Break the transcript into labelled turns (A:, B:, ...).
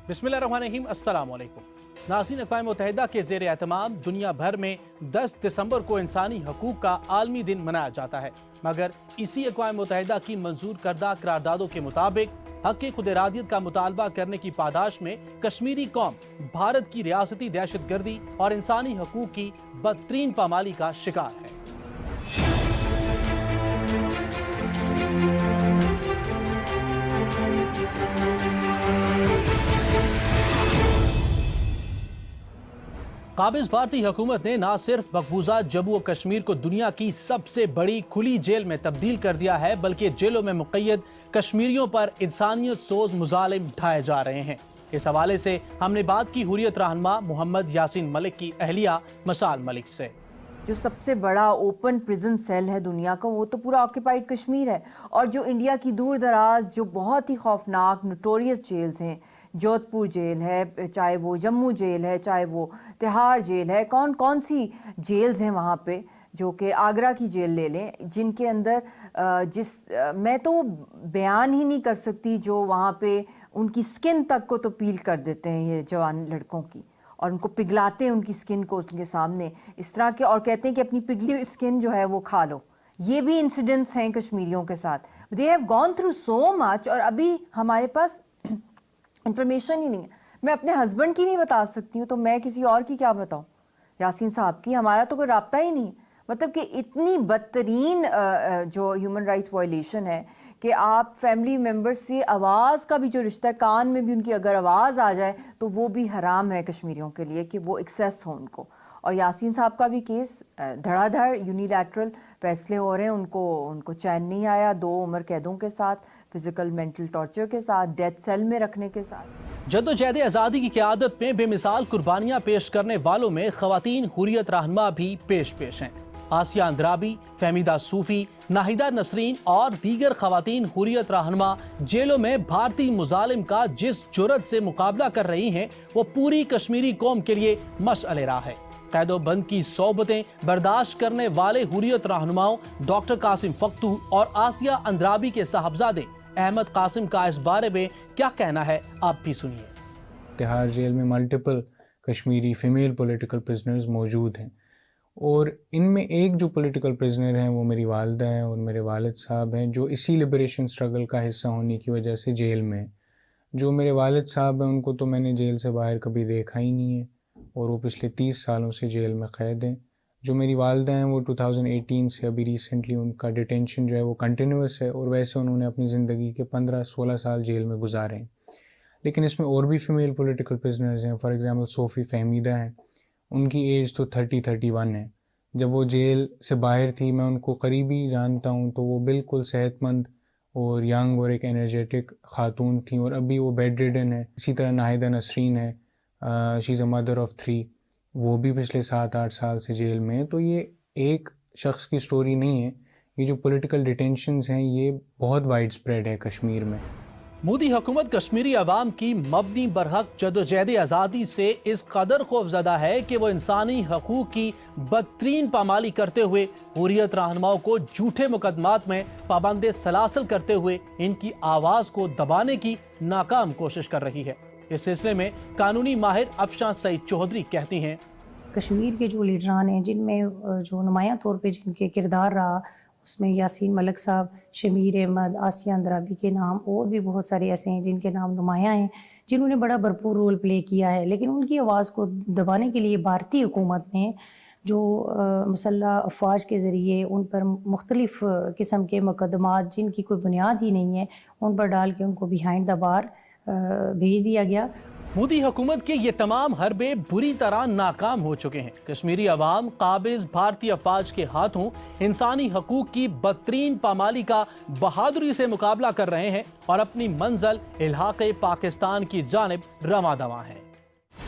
A: बिस्मिल्लाहिर्रहमानिर्रहीम, अस्सलाम वालेकुम। नाज़रीन, अक़वाम मुत्तहिदा के ज़ेर एहतमाम दुनिया भर में 10 दिसंबर को इंसानी हकूक़ का आलमी दिन मनाया जाता है, मगर इसी अक़वाम मुत्तहिदा की मंजूर करदा करारदादों के मुताबिक हक़ खुद इरादियत का मुतालबा करने की पादाश में कश्मीरी कौम भारत की रियासती दहशत गर्दी और इंसानी हकूक़ की बदतरीन पामाली का शिकार है। काबिज भारतीय हुकूमत ने न सिर्फ मकबूजा जम्मू और कश्मीर को दुनिया की सबसे बड़ी खुली जेल में तब्दील कर दिया है, बल्कि जेलों में मुक़य्यद कश्मीरियों पर इंसानियत सोज मुजालिम ढाए जा रहे हैं। इस हवाले से हमने बात की हुर्रियत रहनुमा मोहम्मद यासीन मलिक की अहलिया मसाल मलिक से।
B: जो सबसे बड़ा ओपन प्रिजन सेल है दुनिया का, वो तो पूरा ऑक्यूपाइड कश्मीर है। और जो इंडिया की दूर दराज जो बहुत ही खौफनाक नोटोरियस जेल्स हैं, जोधपुर जेल है, चाहे वो जम्मू जेल है, चाहे वो तिहाड़ जेल है, कौन कौन सी जेल्स हैं वहाँ पे, जो कि आगरा की जेल ले लें, जिनके अंदर मैं तो बयान ही नहीं कर सकती, जो वहाँ पे उनकी स्किन तक को तो पील कर देते हैं ये जवान लड़कों की, और उनको पिघलाते हैं उनकी स्किन को उनके सामने इस तरह के, और कहते हैं कि अपनी पिघली हुई स्किन जो है वो खा लो। ये भी इंसिडेंट्स हैं कश्मीरियों के साथ। They have gone through so much, और अभी हमारे पास इंफॉर्मेशन ही नहीं है। मैं अपने हस्बैंड की नहीं बता सकती हूँ, तो मैं किसी और की क्या बताऊँ? यासीन साहब की हमारा तो कोई राब्ता ही नहीं। मतलब कि इतनी बदतरीन जो ह्यूमन राइट्स वायलेशन है कि आप फैमिली मेम्बर्स से आवाज़ का भी जो रिश्ता है, कान में भी उनकी अगर आवाज़ आ जाए तो वो भी हराम है कश्मीरियों के लिए कि वो एक्सेस हो उनको। और यासीन साहब का भी केस धड़ाधड़ यूनिलैटरल फैसले हो रहे हैं, उनको चैन नहीं आया, 2 उम्र कैदों के साथ, फिजिकल मेंटल टॉर्चर के साथ, डेथ सेल में रखने के साथ।
A: जद्दोजहद आज़ादी की क़यादत में बेमिसाल कुर्बानियां पेश करने वालों में ख़वातीन हुर्रियत रहनुमा भी पेश हैं। आसिया अंद्राबी, फहमीदा सूफी, नाहिदा नसरीन और दीगर ख़वातीन हुर्रियत रहनुमा जेलों में भारतीय मुजालिम का जिस जुर्रत से मुकाबला कर रही हैं, वो पूरी कश्मीरी कौम के लिए मशअल राह है। कैदो बंद की सोबतें बर्दाश्त करने वाले हुर्रियत रहनुमाओं डॉक्टर कासिम फख्तू और आसिया अंद्राबी के साहबजादे अहमद कासिम का इस बारे में क्या कहना है, आप भी सुनिए।
C: तिहाड़ जेल में multiple Kashmiri female political prisoners मौजूद हैं, और इनमें एक जो पॉलिटिकल प्रिजनर हैं वो मेरी वालदा हैं और मेरे वालिद साहब हैं, जो इसी लिबरेशन स्ट्रगल का हिस्सा होने की वजह से जेल में हैं। जो मेरे वालिद साहब हैं उनको तो मैंने जेल से बाहर कभी देखा ही नहीं है, और वो पिछले 30 सालों से जेल में क़ैद हैं। जो मेरी वालदा हैं वो 2018 से अभी रिसेंटली उनका डिटेंशन जो है वो कंटिन्यूस है, और वैसे उन्होंने अपनी ज़िंदगी के 15-16 साल जेल में गुजारे हैं। लेकिन इसमें और भी फ़ीमेल पॉलिटिकल प्रिजनर्स हैं। फॉर एग्ज़ाम्पल सोफ़ी फहमीदा हैं, उनकी एज तो 30-31 है। जब वो जेल से बाहर थी, मैं उनको करीबी जानता हूँ, तो वो बिल्कुल सेहतमंद और यंग और एक एनर्जेटिक ख़ातून थी, और अभी वो बेड रिडन है। इसी तरह नाहिदा नसरीन है, she is a mother of 3, वो भी पिछले 7-8 साल से जेल में है। तो ये एक शख्स की स्टोरी नहीं है, ये जो पॉलिटिकल डिटेंशंस हैं ये बहुत वाइड स्प्रेड है कश्मीर में।
A: मोदी हुकूमत कश्मीरी अवाम की मबनी बरहक जद्दोजहद आज़ादी से इस कदर खौफजदा है कि वो इंसानी हकूक़ की बदतरीन पामाली करते हुए हुर्रियत रहनुमाओं को झूठे मुकदमात में पाबंद सलासल करते हुए इनकी आवाज़ को दबाने की नाकाम कोशिश कर रही है। इस सिलसिले में कानूनी माहिर अफशां सईद चौधरी कहती हैं,
D: कश्मीर के जो लीडरान हैं, जिनमें जो नुमायां तौर पे जिनके किरदार रहा, उसमें यासीन मलिक साहब, शमीर अहमद, आसिया अंद्राबी के नाम, और भी बहुत सारे ऐसे हैं जिनके नाम नुमायां हैं, जिन्होंने बड़ा भरपूर रोल प्ले किया है। लेकिन उनकी आवाज़ को दबाने के लिए भारतीय हुकूमत ने जो मुसल्लह अफवाज के ज़रिए उन पर मुख्तलिफ़ किस्म के मुकदमात जिनकी कोई बुनियाद ही नहीं है, उन पर डाल के उनको बिहाइंड द बार भेज दिया गया।
A: मोदी हुकूमत के ये तमाम हरबे बुरी तरह नाकाम हो चुके हैं। कश्मीरी अवाम काबिज भारतीय अफवाज के हाथों इंसानी हकूक की बदतरीन पामाली का बहादुरी से मुकाबला कर रहे हैं और अपनी मंजिल इल्हाक़े पाकिस्तान की जानिब रवां दवां हैं।